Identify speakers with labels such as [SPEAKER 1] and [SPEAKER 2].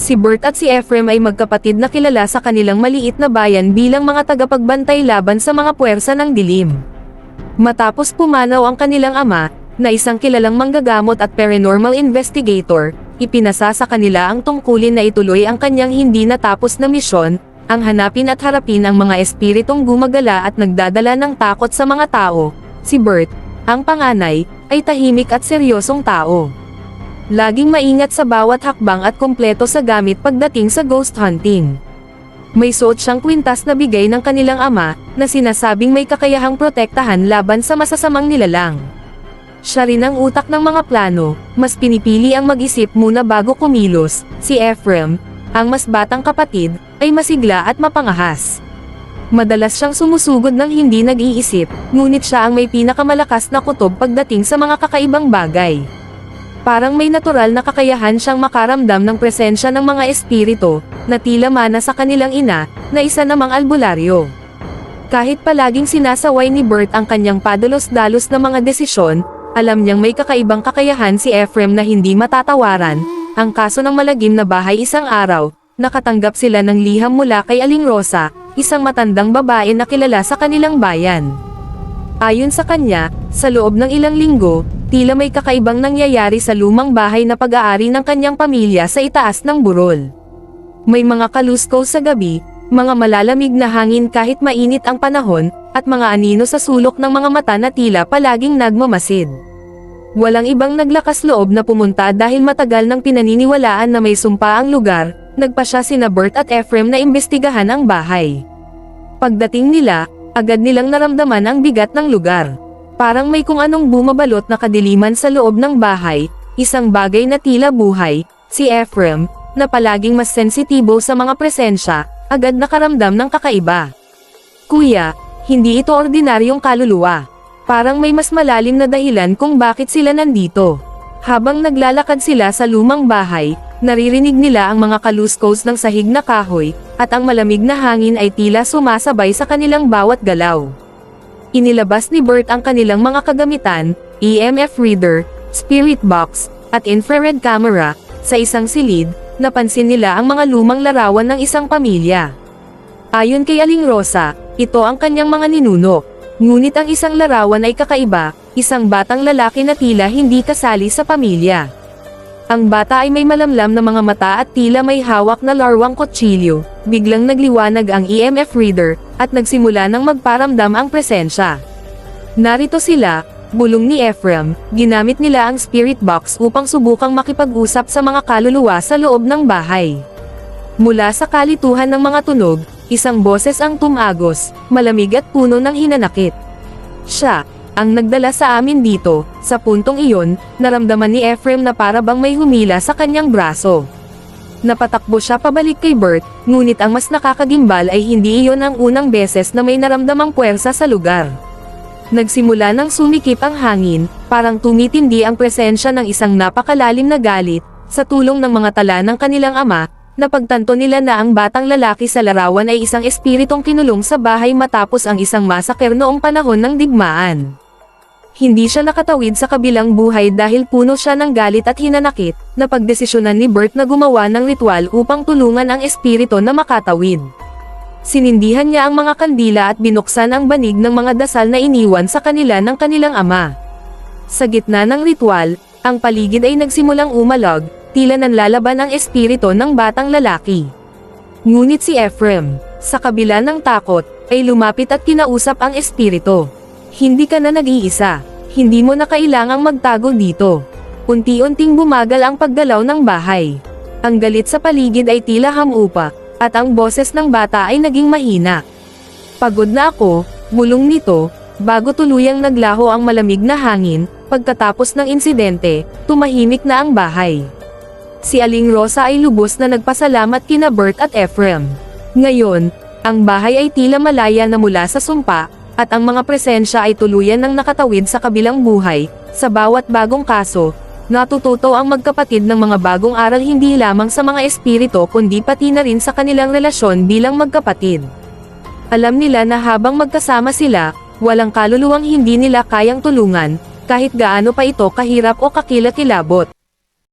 [SPEAKER 1] Si Bert at si Ephraim ay magkapatid na kilala sa kanilang maliit na bayan bilang mga tagapagbantay laban sa mga puwersa ng dilim. Matapos pumanaw ang kanilang ama, na isang kilalang manggagamot at paranormal investigator, ipinasa sa kanila ang tungkulin na ituloy ang kanyang hindi natapos na misyon, ang hanapin at harapin ang mga espiritong gumagala at nagdadala ng takot sa mga tao. Si Bert, ang panganay, ay tahimik at seryosong tao. Laging maingat sa bawat hakbang at kumpleto sa gamit pagdating sa ghost hunting. May suot siyang kwintas na bigay ng kanilang ama, na sinasabing may kakayahang protektahan laban sa masasamang nilalang. Siya rin ang utak ng mga plano, mas pinipili ang mag-isip muna bago kumilos. Si Ephraim, ang mas batang kapatid, ay masigla at mapangahas. Madalas siyang sumusugod ng hindi nag-iisip, ngunit siya ang may pinakamalakas na kutob pagdating sa mga kakaibang bagay. Parang may natural na kakayahan siyang makaramdam ng presensya ng mga espiritu, na tila mana sa kanilang ina, na isa namang albularyo. Kahit palaging sinasaway ni Bert ang kanyang padalos-dalos na mga desisyon, alam niyang may kakaibang kakayahan si Ephraim na hindi matatawaran. Ang kaso ng malagim na bahay isang araw, nakatanggap sila ng liham mula kay Aling Rosa, isang matandang babae na kilala sa kanilang bayan. Ayon sa kanya, sa loob ng ilang linggo, tila may kakaibang nangyayari sa lumang bahay na pag-aari ng kanyang pamilya sa itaas ng burol. May mga kaluskaw sa gabi, mga malalamig na hangin kahit mainit ang panahon, at mga anino sa sulok ng mga mata na tila palaging nagmamasid. Walang ibang naglakas loob na pumunta dahil matagal nang pinaniniwalaan na may sumpa ang lugar, nagpasya sina Bert at Ephraim na imbestigahan ang bahay. Pagdating nila, agad nilang naramdaman ang bigat ng lugar. Parang may kung anong bumabalot na kadiliman sa loob ng bahay, isang bagay na tila buhay. Si Ephraim, na palaging mas sensitibo sa mga presensya, agad nakaramdam ng kakaiba. Kuya, hindi ito ordinaryong kaluluwa. Parang may mas malalim na dahilan kung bakit sila nandito. Habang naglalakad sila sa lumang bahay, naririnig nila ang mga kaluskos ng sahig na kahoy, at ang malamig na hangin ay tila sumasabay sa kanilang bawat galaw. Inilabas ni Bert ang kanilang mga kagamitan, EMF reader, spirit box, at infrared camera. Sa isang silid, napansin nila ang mga lumang larawan ng isang pamilya. Ayon kay Aling Rosa, ito ang kanyang mga ninuno. Ngunit ang isang larawan ay kakaiba, isang batang lalaki na tila hindi kasali sa pamilya. Ang bata ay may malamlam na mga mata at tila may hawak na larwang kutsilyo. Biglang nagliwanag ang EMF reader, at nagsimula ng magparamdam ang presensya. Narito sila, bulong ni Ephraim, ginamit nila ang spirit box upang subukang makipag-usap sa mga kaluluwa sa loob ng bahay. Mula sa kalituhan ng mga tunog, isang boses ang tumagos, malamig at puno ng hinanakit. Siya ang nagdala sa amin dito. Sa puntong iyon, naramdaman ni Ephraim na para bang may humila sa kanyang braso. Napatakbo siya pabalik kay Bert, ngunit ang mas nakakagimbal ay hindi iyon ang unang beses na may naramdamang puwersa sa lugar. Nagsimula ng sumikip ang hangin, parang tumitindi ang presensya ng isang napakalalim na galit. Sa tulong ng mga tala ng kanilang ama, napagtanto nila na ang batang lalaki sa larawan ay isang espiritong kinulong sa bahay matapos ang isang masaker noong panahon ng digmaan. Hindi siya nakatawid sa kabilang buhay dahil puno siya ng galit at hinanakit. Napagdesisyonan ni Bert na gumawa ng ritual upang tulungan ang espiritu na makatawid. Sinindihan niya ang mga kandila at binuksan ang banig ng mga dasal na iniwan sa kanila ng kanilang ama. Sa gitna ng ritual, ang paligid ay nagsimulang umalog, tila nanlalaban ang espiritu ng batang lalaki. Ngunit si Ephraim, sa kabila ng takot, ay lumapit at kinausap ang espiritu. Hindi ka na nag-iisa. Hindi mo na kailangang magtago dito. Unti-unting bumagal ang paggalaw ng bahay. Ang galit sa paligid ay tila hamupa, at ang boses ng bata ay naging mahina. Pagod na ako, bulong nito, bago tuluyang naglaho ang malamig na hangin. Pagkatapos ng insidente, tumahimik na ang bahay. Si Aling Rosa ay lubos na nagpasalamat kina Bert at Ephraim. Ngayon, ang bahay ay tila malaya na mula sa sumpa, at ang mga presensya ay tuluyan ng nakatawid sa kabilang buhay. Sa bawat bagong kaso, natututo ang magkapatid ng mga bagong aral hindi lamang sa mga espiritu kundi pati na rin sa kanilang relasyon bilang magkapatid. Alam nila na habang magkasama sila, walang kaluluwang hindi nila kayang tulungan, kahit gaano pa ito kahirap o kakilakilabot.